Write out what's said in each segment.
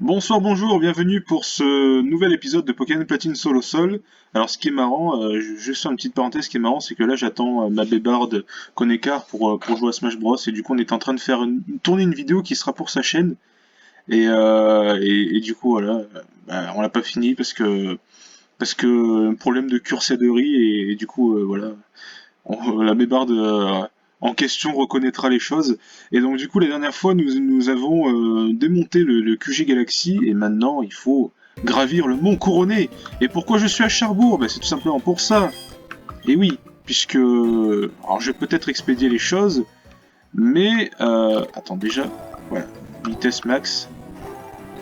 Bonsoir, bonjour, bienvenue pour ce nouvel épisode de Pokémon Platine Soul au Sol. Alors ce qui est marrant, juste une petite parenthèse, ce qui est marrant, c'est que là j'attends ma bébarde Konekar pour jouer à Smash Bros. Et du coup on est en train de faire tourner une vidéo qui sera pour sa chaîne. Et du coup voilà, bah, on l'a pas fini parce que problème de cursaderie et du coup voilà, la mébarde en question reconnaîtra les choses. Et donc du coup la dernière fois nous avons démonté le QG Galaxy et maintenant il faut gravir le mont couronné. Et pourquoi je suis à Cherbourg? Ben, c'est tout simplement pour ça. Et oui, puisque... Alors je vais peut-être expédier les choses, mais... Attends déjà, voilà, vitesse max.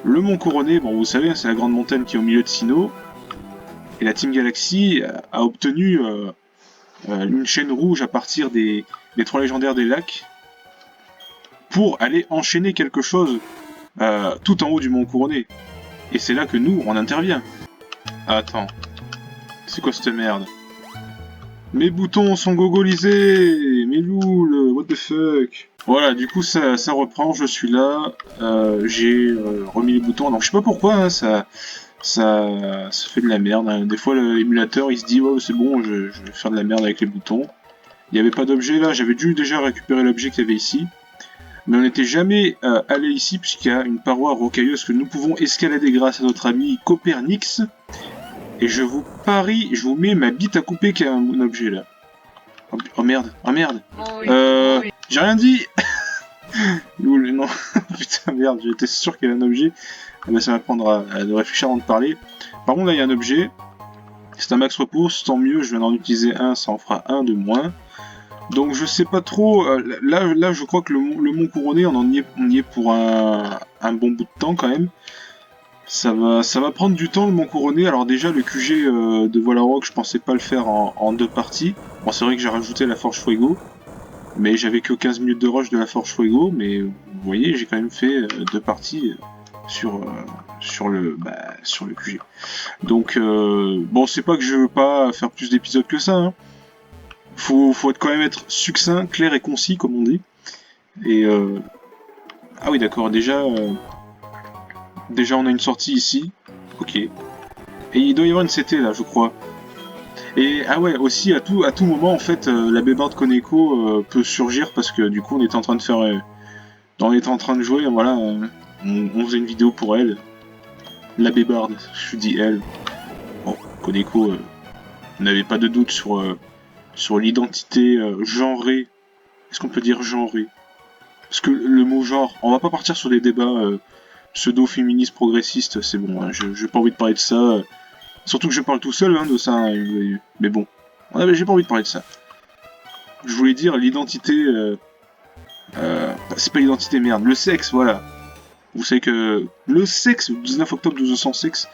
Le mont couronné, bon vous savez, c'est la grande montagne qui est au milieu de Sinnoh. Et la Team Galaxy a obtenu une chaîne rouge à partir des trois légendaires des lacs pour aller enchaîner quelque chose tout en haut du mont couronné. Et c'est là que nous, on intervient. Ah, attends, c'est quoi cette merde? Mes boutons sont gogolisés. Mes louls, what the fuck? Voilà, du coup ça reprend, je suis là, j'ai remis les boutons, donc je sais pas pourquoi hein, ça fait de la merde, hein. Des fois l'émulateur il se dit ouais c'est bon, je vais faire de la merde avec les boutons. Il n'y avait pas d'objet là, j'avais dû déjà récupérer l'objet qu'il y avait ici. Mais on n'était jamais allé ici puisqu'il y a une paroi rocailleuse que nous pouvons escalader grâce à notre ami Copernix. Et je vous parie, je vous mets ma bite à couper qu'il y a un objet là. Oh merde, oh merde. J'ai rien dit. Non, putain merde, j'étais sûr qu'il y avait un objet. Ah bah, ça va prendre à de réfléchir avant de parler. Par contre là il y a un objet. C'est un max repousse, tant mieux, je viens d'en utiliser un, ça en fera un de moins. Donc je sais pas trop, là je crois que le mont couronné on y est pour un bon bout de temps quand même. Ça va prendre du temps le mont couronné, alors déjà le QG de Volarok je pensais pas le faire en deux parties. Bon c'est vrai que j'ai rajouté la Forge Fuego, mais j'avais que 15 minutes de rush de la Forge Fuego, mais vous voyez j'ai quand même fait deux parties sur le QG. Donc bon c'est pas que je veux pas faire plus d'épisodes que ça, hein. Faut quand même être succinct, clair et concis, comme on dit. Et ah oui, d'accord. Déjà, on a une sortie ici. Ok. Et il doit y avoir une CT là, je crois. Et ah ouais, aussi à tout moment, en fait, la bébarde Koneko peut surgir parce que du coup, on était en train de faire, on était en train de jouer. Voilà, on faisait une vidéo pour elle. La bébarde, je dis elle. Bon, Koneko n'avait pas de doute sur l'identité genrée. Est-ce qu'on peut dire genrée? Parce que le mot genre, on va pas partir sur des débats pseudo-féministes progressistes, c'est bon, hein, j'ai pas envie de parler de ça. Surtout que je parle tout seul hein, de ça, hein, mais bon, j'ai pas envie de parler de ça. Je voulais dire l'identité, c'est pas l'identité, merde, le sexe, voilà. Vous savez que le sexe, 19 octobre 1200 sexe,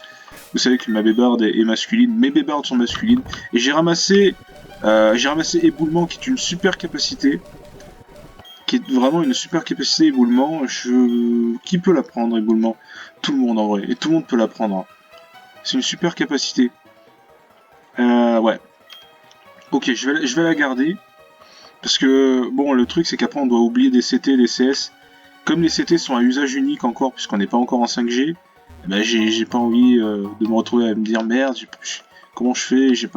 vous savez que ma bébarde est masculine, mes bébardes sont masculines, et j'ai ramassé éboulement qui est une super capacité. Qui est vraiment une super capacité éboulement. Qui peut la prendre, éboulement? Tout le monde en vrai, et tout le monde peut la prendre. C'est une super capacité. Ouais. Ok, je vais la garder. Parce que, bon, le truc c'est qu'après on doit oublier des CT, des CS. Comme les CT sont à usage unique encore, puisqu'on n'est pas encore en 5G, bah, j'ai pas envie de me retrouver à me dire merde, comment je fais, j'ai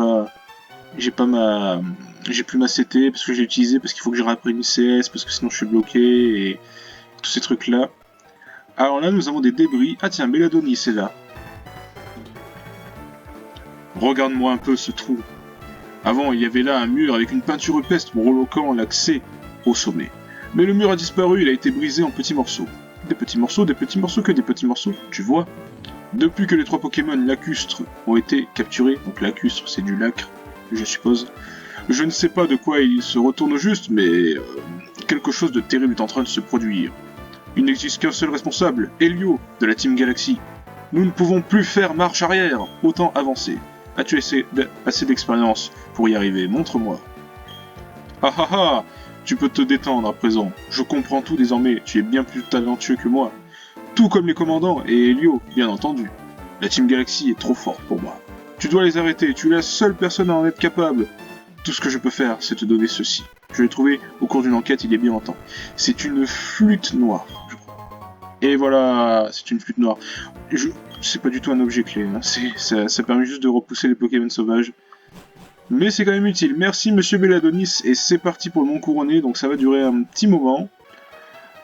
plus ma CT parce que j'ai utilisé, parce qu'il faut que je réapprenne une CS, parce que sinon je suis bloqué, et tous ces trucs là. Alors là nous avons des débris. Ah tiens, Belladoni c'est là. Regarde-moi un peu ce trou. Avant il y avait là un mur avec une peinture rupestre pour reloquant l'accès au sommet. Mais le mur a disparu, il a été brisé en petits morceaux. Des petits morceaux, que des petits morceaux, tu vois. Depuis que les trois Pokémon lacustres ont été capturés, donc lacustre c'est du lacre, je suppose. Je ne sais pas de quoi il se retourne au juste, mais quelque chose de terrible est en train de se produire. Il n'existe qu'un seul responsable, Helio, de la Team Galaxy. Nous ne pouvons plus faire marche arrière, autant avancer. As-tu assez d'expérience pour y arriver? Montre-moi. Ah ah ah! Tu peux te détendre à présent. Je comprends tout désormais, tu es bien plus talentueux que moi. Tout comme les commandants et Helio, bien entendu. La Team Galaxy est trop forte pour moi. Tu dois les arrêter, tu es la seule personne à en être capable. Tout ce que je peux faire, c'est te donner ceci. Je l'ai trouvé au cours d'une enquête il y a bien longtemps. C'est une flûte noire, je crois. Et voilà, c'est une flûte noire. C'est pas du tout un objet clé, hein. Ça permet juste de repousser les Pokémon sauvages. Mais c'est quand même utile. Merci Monsieur Belladonis, et c'est parti pour le Mont Couronné, donc ça va durer un petit moment.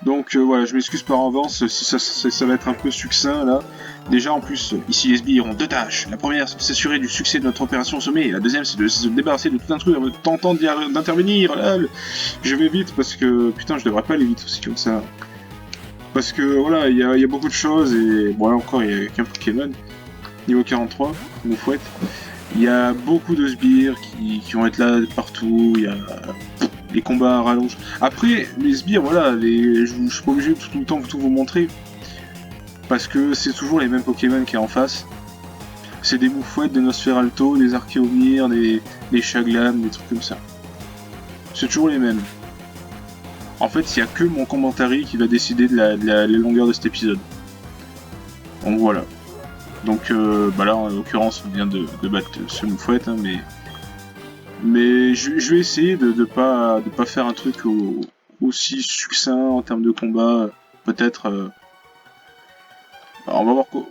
Donc voilà, je m'excuse par avance si ça va être un peu succinct là. Déjà en plus, ici les sbires ont deux tâches. La première c'est de s'assurer du succès de notre opération au sommet, et la deuxième c'est de se débarrasser de tout intrus en tentant d'intervenir. Je vais vite parce que putain je devrais pas aller vite aussi comme ça. Parce que voilà, il y a beaucoup de choses et bon là encore il y a qu'un Pokémon. Niveau 43, Moufouette. Il y a beaucoup de sbires qui vont être là partout, il y a les combats à rallonge. Après, les sbires, voilà, je suis pas obligé de tout le temps tout vous montrer. Parce que c'est toujours les mêmes Pokémon qui est en face. C'est des Moufouettes, des Nosferalto, des Archéomir, des Chaglam, des trucs comme ça. C'est toujours les mêmes. En fait, il n'y a que mon commentary qui va décider de la longueur de cet épisode. Donc voilà. Donc bah là, en l'occurrence, on vient de battre ce Moufouette, hein, mais je vais essayer de pas faire un truc aussi succinct en termes de combat. Peut-être... Alors on va voir quoi...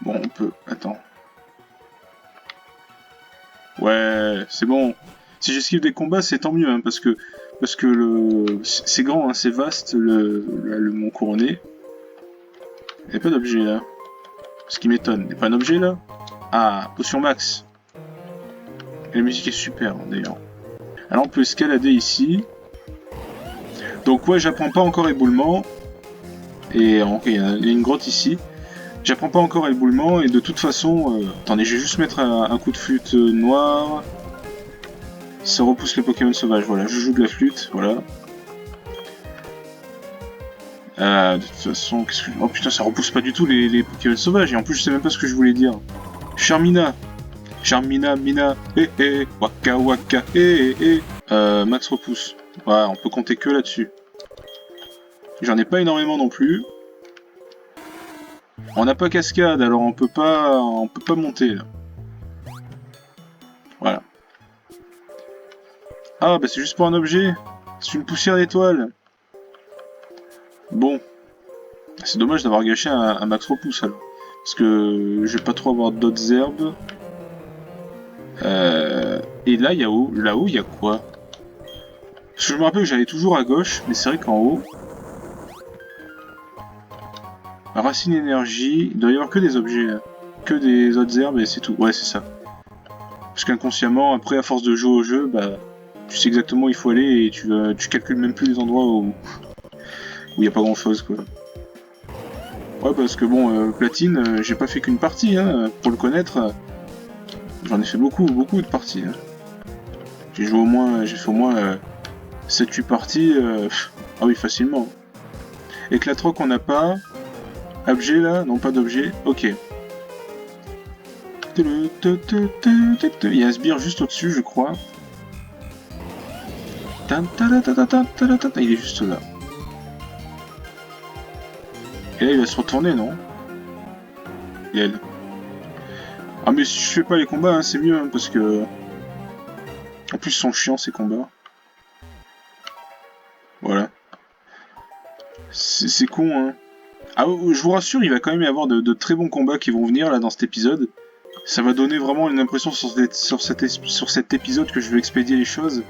Bon, on peut... Attends. Ouais, c'est bon. Si j'esquive des combats, c'est tant mieux, hein, parce que c'est grand, hein, c'est vaste, le Mont Couronné. Il n'y a pas d'objet, là. Ce qui m'étonne. Il n'y a pas un objet, là? Ah, potion max. Et la musique est super, hein, d'ailleurs. Alors on peut escalader ici. Donc ouais, j'apprends pas encore éboulement. Et ok, il y a une grotte ici. J'apprends pas encore éboulement et de toute façon... Attendez, je vais juste mettre un coup de flûte noir. Ça repousse les Pokémon sauvages, voilà. Je joue de la flûte, voilà. De toute façon, qu'est-ce que... Oh putain, ça repousse pas du tout les Pokémon sauvages. Et en plus, je sais même pas ce que je voulais dire. Charmina. Charmina, Mina, waka waka, max repousse. Ouais, on peut compter que là-dessus. J'en ai pas énormément non plus. On n'a pas cascade, alors on peut pas monter là. Voilà. Ah bah c'est juste pour un objet. C'est une poussière d'étoile. Bon. C'est dommage d'avoir gâché un max repousse alors. Parce que je vais pas trop avoir d'autres herbes. Et là, là-haut, il y a quoi? Parce que je me rappelle que j'allais toujours à gauche, mais c'est vrai qu'en haut... Racine énergie, il doit y avoir que des objets, là. Que des autres herbes et c'est tout. Ouais, c'est ça. Parce qu'inconsciemment, après, à force de jouer au jeu, bah, tu sais exactement où il faut aller et tu calcules même plus les endroits où il n'y a pas grand-chose, quoi. Ouais, parce que bon, Platine, j'ai pas fait qu'une partie, hein, pour le connaître. J'en ai fait beaucoup de parties. Hein. J'ai fait au moins 7-8 parties. Ah oui, facilement. Éclatroc, on n'a pas. Objet là? Non, pas d'objet. Ok. Il y a un sbire juste au-dessus, je crois. Il est juste là. Et là, il va se retourner, non? Et elle. Ah, mais si je fais pas les combats, hein, c'est mieux, hein, parce que... En plus, ils sont chiants, ces combats. Voilà. C'est con, hein. Ah, je vous rassure, il va quand même y avoir de très bons combats qui vont venir, là, dans cet épisode. Ça va donner vraiment une impression sur cet épisode que je vais expédier les choses.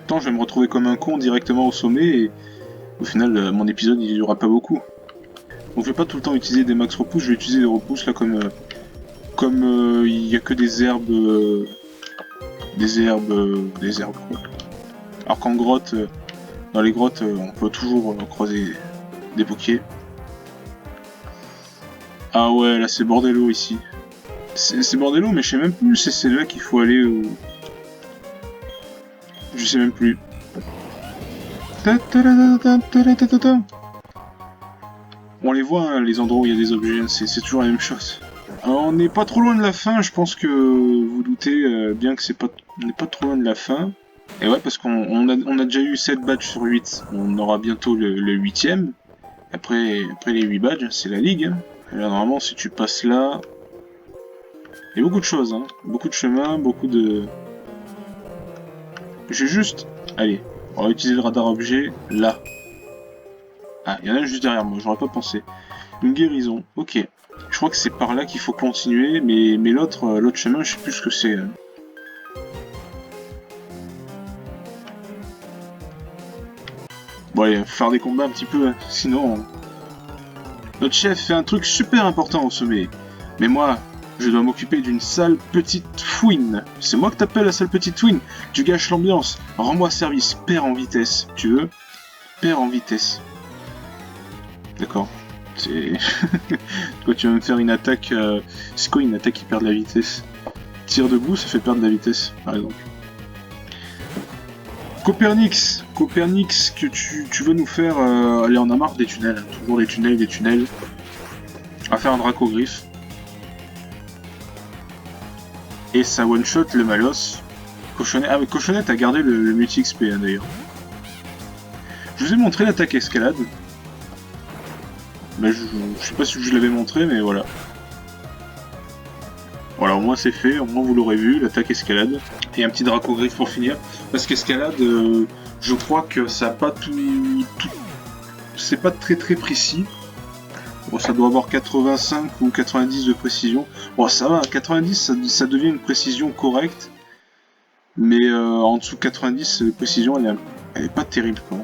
Tant je vais me retrouver comme un con directement au sommet, et au final, mon épisode, il durera pas beaucoup. Donc je vais pas tout le temps utiliser des max repousses, je vais utiliser des repousses, là, comme il y a que des herbes... des herbes... Alors qu'en grotte, dans les grottes, on peut toujours croiser des pokés. Ah ouais, là c'est bordello ici. C'est bordello, mais je sais même plus si c'est là qu'il faut aller ou... Je sais même plus. On les voit, hein, les endroits où il y a des objets, c'est toujours la même chose. Alors, on n'est pas trop loin de la fin, je pense que vous doutez bien que on n'est pas trop loin de la fin. Et ouais, parce qu'on a déjà eu 7 badges sur 8, on aura bientôt le 8ème. Après les 8 badges, c'est la ligue. Hein. Et là, normalement, si tu passes là... Il y a beaucoup de choses, hein. Beaucoup de chemins, beaucoup de... Je vais juste... Allez, on va utiliser le radar objet, là. Ah, il y en a juste derrière moi, j'aurais pas pensé. Une guérison, ok. Je crois que c'est par là qu'il faut continuer, mais l'autre chemin, je sais plus ce que c'est. Bon allez, faut faire des combats un petit peu, hein. Sinon... Notre chef fait un truc super important au sommet. Mais moi, je dois m'occuper d'une sale petite fouine. C'est moi que t'appelles la sale petite fouine. Tu gâches l'ambiance. Rends-moi service. Perds en vitesse. Tu veux? Perds en vitesse. D'accord. C'est... Toi, tu vas me faire une attaque... C'est quoi une attaque qui perd de la vitesse? Tir debout, ça fait perdre de la vitesse, par exemple. Copernix, que tu veux nous faire... Allez, on a marre des tunnels. Toujours des tunnels, des tunnels. On va faire un Dracogriffe. Et ça one-shot le Malos. Cochonnette... Ah, mais Cochonnette a gardé le multi-XP, hein, d'ailleurs. Je vous ai montré l'attaque escalade. Mais je sais pas si je l'avais montré, mais voilà. Voilà, au moins c'est fait, au moins vous l'aurez vu, l'attaque escalade. Et un petit Dracogriffe pour finir. Parce qu'escalade, je crois que ça n'a pas tout... C'est pas très précis. Bon, ça doit avoir 85 ou 90 de précision. Bon, ça va, 90, ça devient une précision correcte. Mais en dessous de 90, la précision, elle est pas terrible, quoi.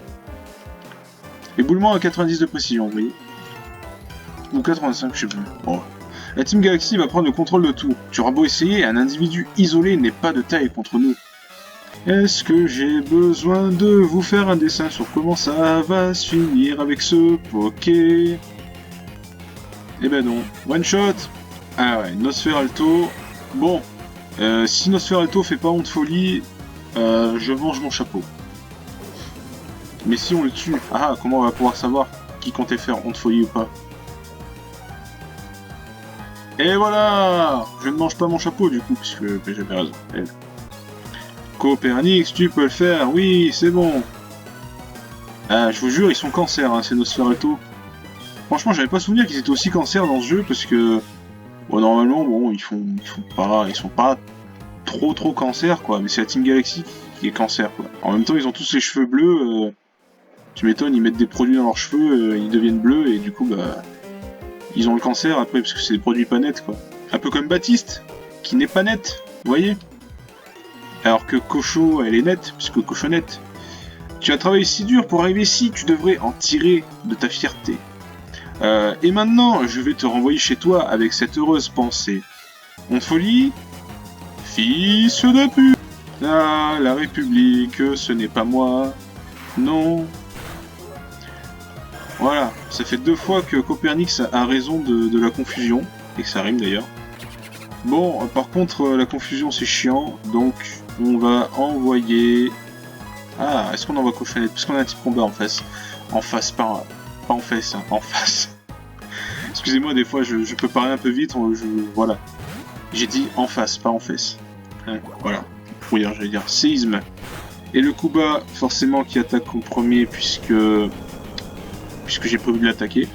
Éboulement à 90 de précision, vous voyez. Ou 85, je sais plus. Bon. La Team Galaxy va prendre le contrôle de tout. Tu auras beau essayer, un individu isolé n'est pas de taille contre nous. Est-ce que j'ai besoin de vous faire un dessin sur comment ça va se finir avec ce Poké? Eh ben non. One shot. Ah ouais, Nosferalto. Bon. Si Nosferalto fait pas honte folie, je mange mon chapeau. Mais si on le tue, ah, comment on va pouvoir savoir qui comptait faire honte folie ou pas? Et voilà! Je ne mange pas mon chapeau du coup, puisque j'avais raison. Copernix, tu peux le faire, oui, c'est bon. Ah, je vous jure, ils sont cancer, hein, ces Nosferatu. Franchement, j'avais pas souvenir qu'ils étaient aussi cancer dans ce jeu, parce que... Bon, normalement, bon, ils sont pas trop cancer, quoi. Mais c'est la Team Galaxy qui est cancer, quoi. En même temps, ils ont tous les cheveux bleus. Tu m'étonnes, ils mettent des produits dans leurs cheveux, ils deviennent bleus, et du coup, bah... Ils ont le cancer après, parce que c'est des produits pas nets, quoi. Un peu comme Baptiste, qui n'est pas net, vous voyez? Alors que Cocho, elle est nette, puisque Cochonnette. Tu as travaillé si dur pour arriver ici, tu devrais en tirer de ta fierté. Et maintenant, je vais te renvoyer chez toi avec cette heureuse pensée. Honte folie, fils de pute. Ah, la République, ce n'est pas moi. Non. Voilà, ça fait 2 fois que Copernix a raison de la confusion, et que ça rime d'ailleurs. Bon, par contre, la confusion c'est chiant, donc on va envoyer... Ah, est-ce qu'on envoie Cochonnette? Parce qu'on a un type combat en face. En face, pas en face, hein, en face. Excusez-moi, des fois je peux parler un peu vite, voilà. J'ai dit en face, pas en face. Hein, voilà, pour dire, j'allais dire séisme. Et le Kuba, forcément, qui attaque en premier, puisque j'ai prévu de l'attaquer.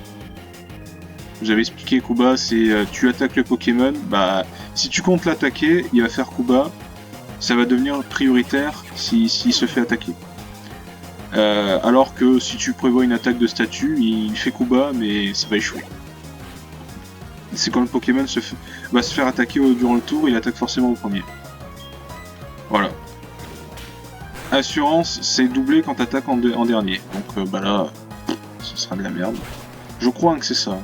Vous avez expliqué, Kuba, c'est tu attaques le Pokémon, bah si tu comptes l'attaquer, il va faire Kuba, ça va devenir prioritaire s'il se fait attaquer. Alors que si tu prévois une attaque de statut, il fait Kuba, mais ça va échouer. C'est quand le Pokémon va se faire attaquer durant le tour, il attaque forcément au premier. Voilà. Assurance, c'est doublé quand t'attaques en dernier. Donc bah là, ce sera de la merde. Je crois que c'est ça.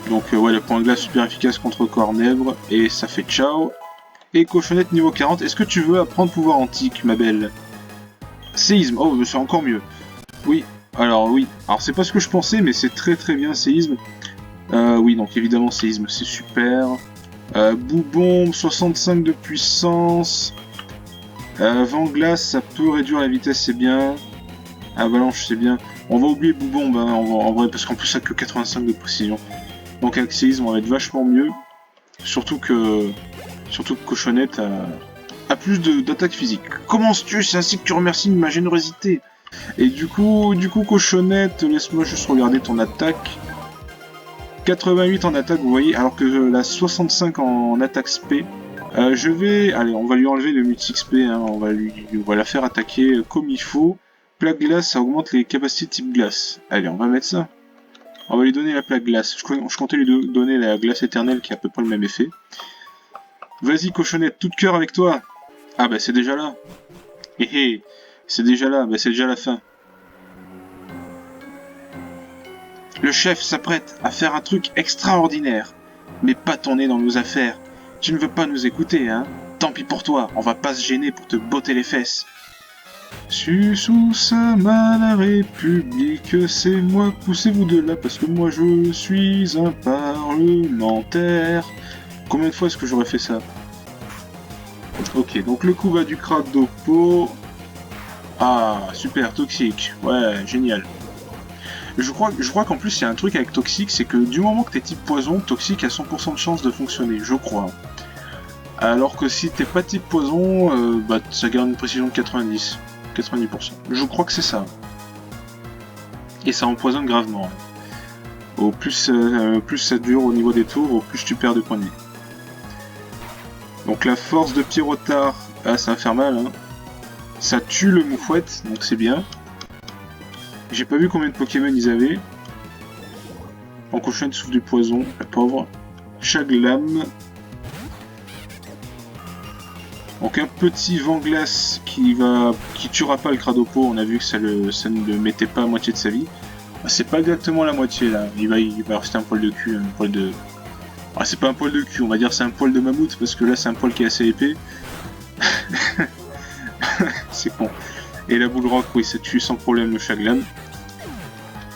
Donc ouais, le point de glace super efficace contre Cornèvre, et ça fait ciao. Et Cochonnette niveau 40, est-ce que tu veux apprendre pouvoir antique, ma belle? Séisme, oh c'est encore mieux. Oui, alors c'est pas ce que je pensais, mais c'est très bien séisme. Oui, donc évidemment séisme, c'est super. Boubombe, 65 de puissance. Vent glace, ça peut réduire la vitesse, c'est bien. Avalanche, c'est bien. On va oublier Boubombe, hein, en vrai, parce qu'en plus ça a que 85 de précision. Donc avec séisme, on va être vachement mieux. Surtout que Cochonnette a plus d'attaque physique. Comment tu c'est ainsi que tu remercies ma générosité. Et du coup Cochonnette, laisse-moi juste regarder ton attaque. 88 en attaque, vous voyez, alors que la 65 en attaque SP. Allez, on va lui enlever le multi XP, hein, on va la faire attaquer comme il faut. Plaque glace, ça augmente les capacités type glace. Allez, on va mettre ça. On va lui donner la plaque glace. Je comptais lui donner la glace éternelle qui a à peu près le même effet. Vas-y, cochonnette, tout de cœur avec toi. Ah bah c'est déjà là. Hé hé, c'est déjà là, bah c'est déjà la fin. Le chef s'apprête à faire un truc extraordinaire. Mais pas ton nez dans nos affaires. Tu ne veux pas nous écouter, hein? Tant pis pour toi, on va pas se gêner pour te botter les fesses. Sous sa main la République, c'est moi, poussez-vous de là parce que moi je suis un parlementaire. Combien de fois est-ce que j'aurais fait ça? Ok, donc le coup va du Cradopo. Ah, super, toxique. Ouais, génial. Je crois qu'en plus il y a un truc avec toxique, c'est que du moment que t'es type poison, toxique a 100% de chance de fonctionner, je crois. Alors que si t'es pas type poison, bah ça garde une précision de 90%. Je crois que c'est ça. Et ça empoisonne gravement. Au plus, plus ça dure au niveau des tours, au plus tu perds de points de vie. Donc la force de Pyrotard, ah ça va faire mal, hein. Ça tue le moufouette, donc c'est bien. J'ai pas vu combien de Pokémon ils avaient. En cochonne souffle du poison, la pauvre. Chaglam. Donc un petit vent glace qui tuera pas le Cradopo, on a vu que ça ne le mettait pas à moitié de sa vie. Ah, c'est pas exactement la moitié là, il va rester un poil de cul, un poil de... Ah, c'est pas un poil de cul, on va dire c'est un poil de mammouth parce que là c'est un poil qui est assez épais. C'est con. Et la boule rock, oui, ça tue sans problème le Chaglam.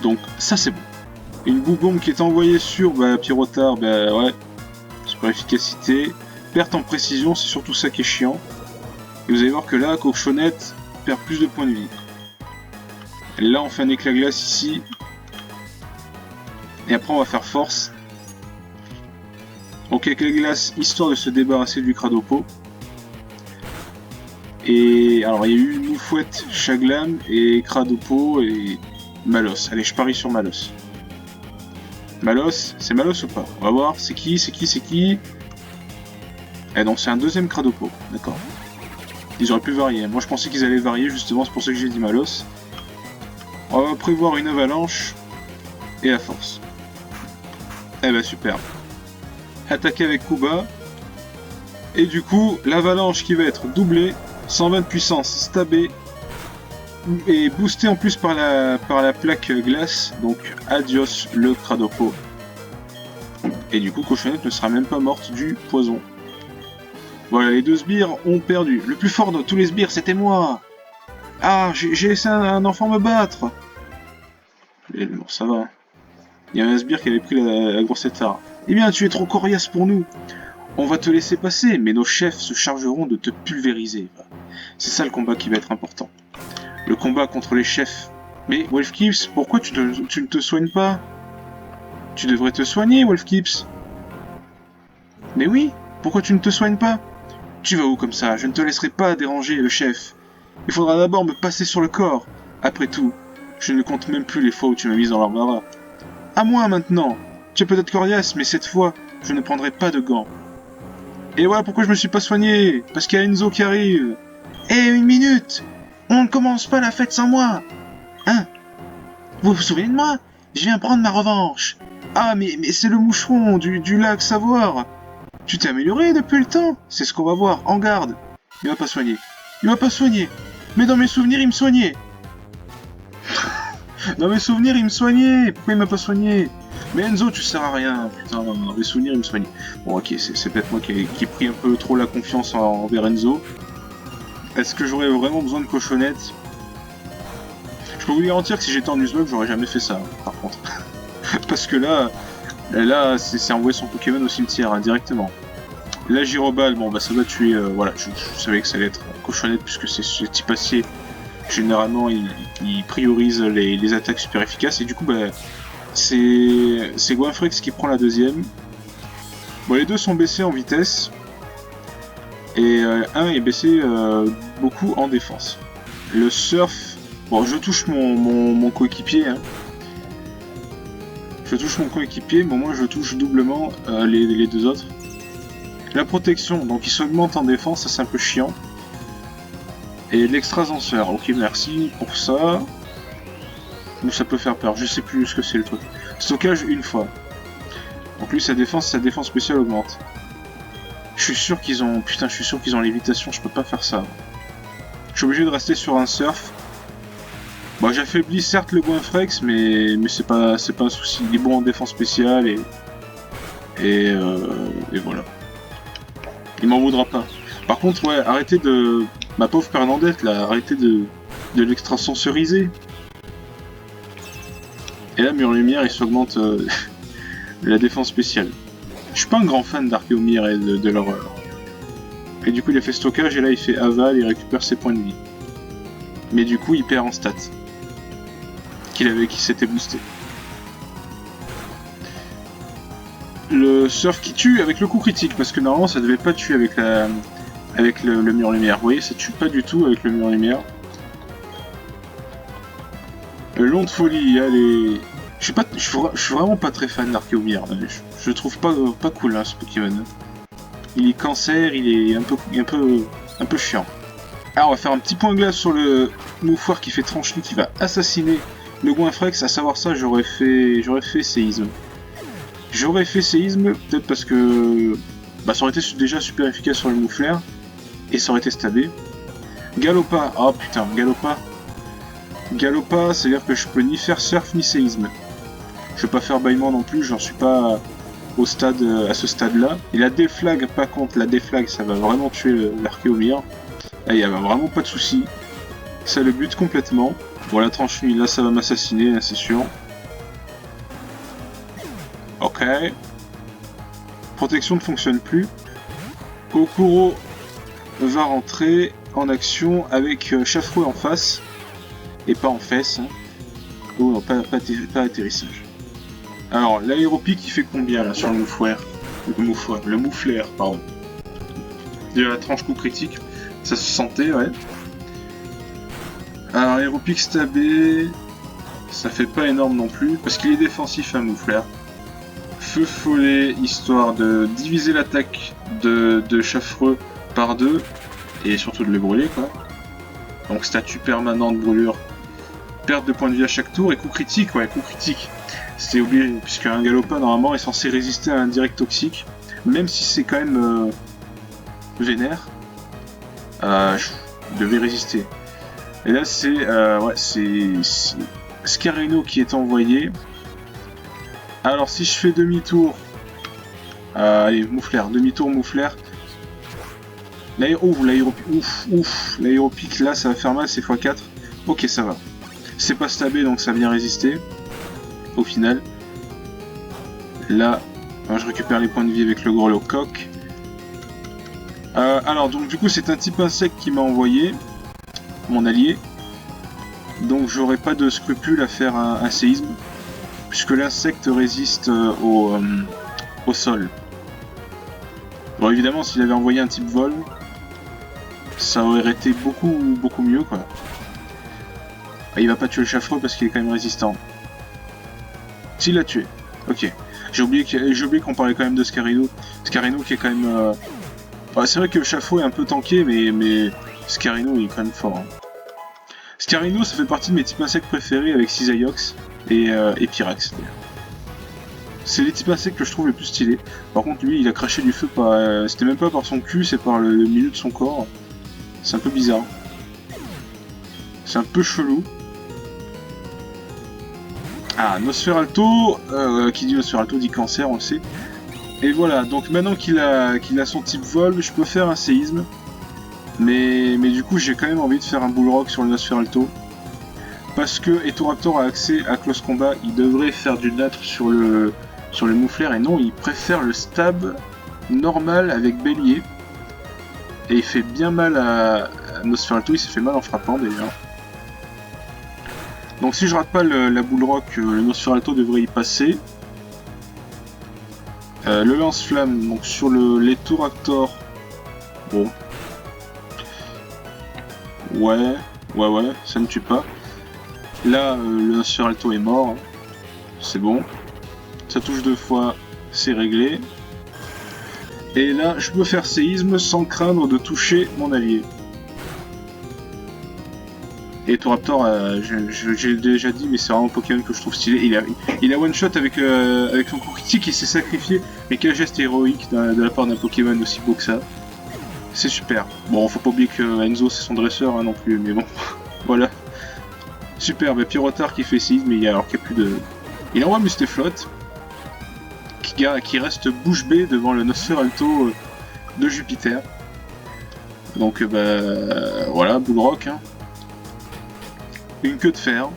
Donc ça c'est bon. Une boue-bombe qui est envoyée sur Pyrotard, bah ouais, super efficacité. Perte en précision, c'est surtout ça qui est chiant. Et vous allez voir que là, Cochonnette perd plus de points de vie. Et là, on fait un éclat glace ici. Et après, on va faire force. Donc éclat glace, histoire de se débarrasser du Cradopo. Et alors, il y a eu Moufouette, Chaglam et Cradopo et Malos. Allez, je parie sur Malos. Malos, c'est Malos ou pas? On va voir, c'est qui? Eh donc c'est un deuxième Cradopo, d'accord. Ils auraient pu varier. Moi je pensais qu'ils allaient varier justement, c'est pour ça que j'ai dit Malos. On va prévoir une avalanche et la force. Eh ben super. Attaquer avec Kuba. Et du coup, l'avalanche qui va être doublée, 120 de puissance, stabée, et boostée en plus par la plaque glace. Donc adios le Cradopo. Et du coup, Cochonnette ne sera même pas morte du poison. Voilà, les deux sbires ont perdu. Le plus fort de tous les sbires, c'était moi. Ah, j'ai laissé un enfant me battre. Et bon, ça va. Il y a un sbire qui avait pris la grosse étard. Eh bien, tu es trop coriace pour nous. On va te laisser passer, mais nos chefs se chargeront de te pulvériser. C'est ça le combat qui va être important. Le combat contre les chefs. Mais Wolfkips, pourquoi tu ne te soignes pas? Tu devrais te soigner, Wolfkips. Mais oui, pourquoi tu ne te soignes pas? Tu vas où comme ça? Je ne te laisserai pas déranger le chef. Il faudra d'abord me passer sur le corps. Après tout, je ne compte même plus les fois où tu m'as mis dans l'embarras. À moi maintenant. Tu es peut-être coriace, mais cette fois, je ne prendrai pas de gants. Et voilà pourquoi je me suis pas soigné. Parce qu'il y a Enzo qui arrive. Eh, une minute! On ne commence pas la fête sans moi. Hein? Vous vous souvenez de moi? Je viens prendre ma revanche. Ah, mais c'est le moucheron du lac Savoir. Tu t'es amélioré depuis le temps? C'est ce qu'on va voir. En garde. Il m'a pas soigné. Mais dans mes souvenirs, il me soignait. Dans mes souvenirs, il me soignait. Pourquoi il m'a pas soigné? Mais Enzo, tu sers à rien. Putain, dans mes souvenirs, il me soignait. Bon, ok, c'est peut-être moi qui ai pris un peu trop la confiance envers Enzo. Est-ce que j'aurais vraiment besoin de Cochonnette? Je peux vous garantir que si j'étais en Nuzlocke, j'aurais jamais fait ça, par contre. Parce que là c'est envoyer son Pokémon au cimetière, hein, directement. La Gyroball, bon bah ça doit tuer, voilà, je savais que ça allait être Cochonnette, puisque c'est ce type acier. Généralement, il priorise les attaques super efficaces, et du coup, bah, c'est Goinfrix qui prend la deuxième. Bon, les deux sont baissés en vitesse, et un est baissé beaucoup en défense. Le Surf, bon, je touche mon coéquipier, hein. Je touche mon coéquipier, mais moi je touche doublement les deux autres. La protection, donc il s'augmente en défense, ça c'est un peu chiant. Et l'extra-senseur, ok merci pour ça. Ou ça peut faire peur, je sais plus ce que c'est le truc. Stockage une fois. Donc lui sa défense spéciale augmente. Je suis sûr qu'ils ont... Putain, je suis sûr qu'ils ont lévitation, je peux pas faire ça. Je suis obligé de rester sur un surf. Bon, j'affaiblis certes le Goinfrex, mais c'est pas un souci. Il est bon en défense spéciale et voilà. Il m'en voudra pas. Par contre, ouais, arrêtez de... Ma pauvre Pernandette, là, arrêtez de l'extrasensoriser. Et là, Mur Lumière, il s'augmente la défense spéciale. Je suis pas un grand fan d'Archéomir et de leur... Et du coup, il a fait stockage, et là, il fait aval, il récupère ses points de vie. Mais du coup, il perd en stats. Qui s'était boosté. Le surf qui tue avec le coup critique, parce que normalement, ça devait pas tuer avec le mur lumière. Vous voyez, ça tue pas du tout avec le mur lumière. Le long de folie, allez... Je suis vraiment pas très fan d'Archéomir. Je le trouve pas cool, hein, ce Pokémon. Il est cancer, il est un peu chiant. Alors on va faire un petit point glace sur le Moufoir qui fait tranche-nu, qui va assassiner le Goinfrex. À savoir ça, j'aurais fait séisme. J'aurais fait séisme, peut-être parce que bah, ça aurait été déjà super efficace sur le Mouflair, et ça aurait été stabé. Galopa, oh putain, Galopa. Galopa, c'est-à-dire que je peux ni faire surf ni séisme. Je vais pas faire bâillement non plus, j'en suis pas à ce stade-là. Et la déflag, pas contre, la déflag, ça va vraiment tuer l'Archéomir. Là, il n'y a vraiment pas de souci. Ça le bute complètement. Bon, la tranche nuit, là, ça va m'assassiner, c'est sûr. Ok. Protection ne fonctionne plus. Kokoro va rentrer en action avec Chafreux en face. Et pas en fesse. Hein. Oh non, pas atterrissage. Alors, l'aéropic, il fait combien, là, sur le Mouflair? Le Mouflair, pardon. De la tranche coup critique. Ça se sentait, ouais. Alors, aéropic stabé, ça fait pas énorme non plus, parce qu'il est défensif à Mouflair. Feu follet, histoire de diviser l'attaque de Chafreux par 2, et surtout de le brûler, quoi. Donc, statut permanent de brûlure, perte de points de vie à chaque tour, et coup critique, ouais, coup critique. C'était oublié, puisque un Galopa, normalement, est censé résister à un direct toxique, même si c'est quand même vénère. Je devais résister. Et là, c'est Scareno qui est envoyé. Alors, si je fais demi-tour... allez, Mouflair, demi-tour Mouflair. L'aéropic, là, ça va faire mal, c'est x4. Ok, ça va. C'est pas stabé, donc ça vient résister. Au final. Là, je récupère les points de vie avec le gros coq. Alors, donc, du coup, c'est un type insecte qui m'a envoyé. Mon allié. Donc, j'aurai pas de scrupule à faire un séisme. Puisque l'insecte résiste au sol. Bon, évidemment, s'il avait envoyé un type vol, ça aurait été beaucoup mieux, quoi. Ah, il va pas tuer le Chafreux parce qu'il est quand même résistant. S'il l'a tué. Ok. J'ai oublié qu'on parlait quand même de Scarino. Scarino qui est quand même... c'est vrai que le Chafreux est un peu tanké, mais Scarino il est quand même fort. Hein. Scarino, ça fait partie de mes types insectes préférés avec Cisaiox et Pyrax. C'est les types insectes que je trouve les plus stylés. Par contre, lui, il a craché du feu par... C'était même pas par son cul, c'est par le milieu de son corps. C'est un peu bizarre. C'est un peu chelou. Ah, Nosferalto, qui dit Nosferalto dit cancer, on le sait. Et voilà, donc maintenant qu'il a son type vol, je peux faire un séisme. Mais du coup, j'ai quand même envie de faire un bullrock sur le Nosferalto. Parce que Etoraptor a accès à Close Combat, il devrait faire du natre sur le Mouflair. Et non, il préfère le stab normal avec Bélier. Et il fait bien mal à Nosferalto, il s'est fait mal en frappant déjà. Donc si je rate pas la bullrock, le Nosferalto devrait y passer. Le lance-flamme, donc sur l'Etoraptor. Bon. Ouais, ça ne tue pas. Là, le Nosferalto est mort. C'est bon. Ça touche 2 fois, c'est réglé. Et là, je peux faire séisme sans craindre de toucher mon allié. Et Toraptor, j'ai déjà dit, mais c'est vraiment un Pokémon que je trouve stylé. Il a one shot avec son coup critique, il s'est sacrifié. Mais quel geste héroïque de la part d'un Pokémon aussi beau que ça. C'est super. Bon, faut pas oublier que Enzo c'est son dresseur hein, non plus, mais bon, voilà. Super, bah, Pyrotar qui fait 6, mais alors qu'il n'y a plus de... Il envoie Mustaflot, qui reste bouche bée devant le Nosferalto de Jupiter. Donc bah voilà, Bullrock. Hein. Une queue de fer.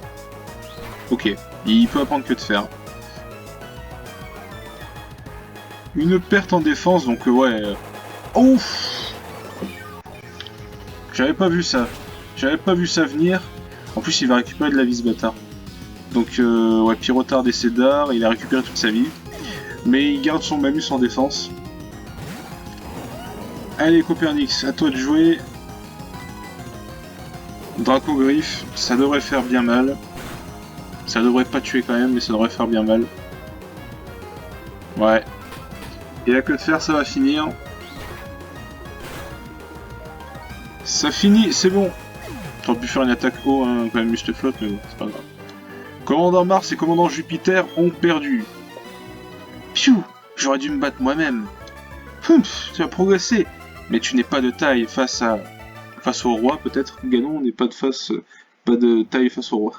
Ok, il peut apprendre queue de fer. Une perte en défense, donc ouais... Ouf. J'avais pas vu ça. J'avais pas vu ça venir. En plus, il va récupérer de la vie, ce bâtard. Donc, ouais, Pyrotard décédard, il a récupéré toute sa vie. Mais il garde son Mamus en défense. Allez, Copernix, à toi de jouer. Dracogriffe, ça devrait faire bien mal. Ça devrait pas tuer quand même, mais ça devrait faire bien mal. Ouais. Et la queue de fer, ça va finir. Ça finit, c'est bon. T'aurais pu faire une attaque haut, hein, quand même, Mustaflot, mais bon, c'est pas grave. Commandant Mars et Commandant Jupiter ont perdu. Piou, j'aurais dû me battre moi-même. Tu as progressé, mais tu n'es pas de taille face au roi, peut-être. Ganon n'est pas de taille face au roi.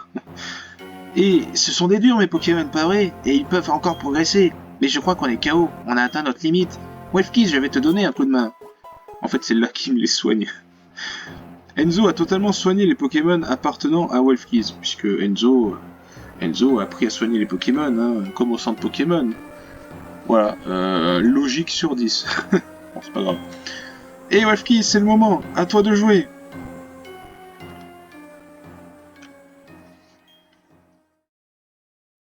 Et ce sont des durs, mes Pokémon, pas vrai? Et ils peuvent encore progresser. Mais je crois qu'on est KO, on a atteint notre limite. Wefkiz, je vais te donner un coup de main. En fait, c'est là qui me les soigne. Enzo a totalement soigné les Pokémon appartenant à Wefkiz, puisque Enzo a appris à soigner les Pokémon, hein, comme au centre Pokémon. Voilà, logique sur 10. Bon, c'est pas grave. Et Wefkiz, c'est le moment, à toi de jouer.